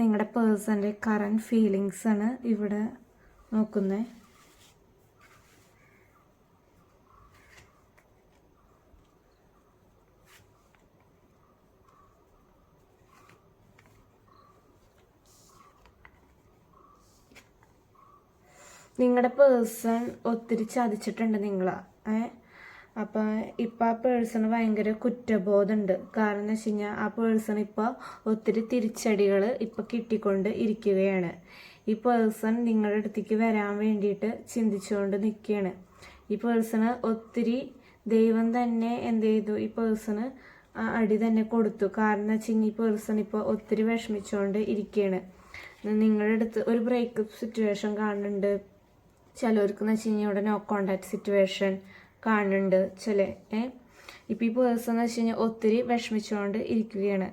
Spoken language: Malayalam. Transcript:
നിങ്ങളുടെ പേഴ്സൻ്റെ കറൻറ്റ് ഫീലിങ്സ് ആണ് ഇവിടെ നോക്കുന്നത്. നിങ്ങളുടെ പേഴ്സൺ ഒത്തിരി ചതിച്ചിട്ടുണ്ട് നിങ്ങളെ. അപ്പം ഇപ്പം ആ പേഴ്സണ് ഭയങ്കര കുറ്റബോധമുണ്ട്. കാരണം എന്ന് വെച്ച് കഴിഞ്ഞാൽ ആ പേഴ്സൺ ഇപ്പോൾ ഒത്തിരി തിരിച്ചടികൾ ഇപ്പോൾ കിട്ടിക്കൊണ്ട് ഇരിക്കുകയാണ്. ഈ പേഴ്സൺ നിങ്ങളുടെ അടുത്തേക്ക് വരാൻ വേണ്ടിയിട്ട് ചിന്തിച്ചുകൊണ്ട് നിൽക്കുകയാണ്. ഈ പേഴ്സണ് ഒത്തിരി ദൈവം തന്നെ എന്ത് ചെയ്തു, ഈ പേഴ്സണ് അടി തന്നെ കൊടുത്തു. കാരണം എന്ന് വെച്ച് കഴിഞ്ഞാൽ ഈ പേഴ്സൺ ഇപ്പോൾ ഒത്തിരി വിഷമിച്ചുകൊണ്ട് ഇരിക്കുകയാണ്. നിങ്ങളുടെ അടുത്ത് ഒരു ബ്രേക്കപ്പ് സിറ്റുവേഷൻ കാണുന്നുണ്ട്. ചിലവർക്ക് എന്ന് വെച്ച് കഴിഞ്ഞാൽ ഇവിടെ നോ കോണ്ടാക്ട് സിറ്റുവേഷൻ കാണുന്നുണ്ട്. ഇപ്പം ഈ പേഴ്സൺ എന്ന് വെച്ച് കഴിഞ്ഞാൽ ഒത്തിരി വിഷമിച്ചുകൊണ്ട് ഇരിക്കുകയാണ്.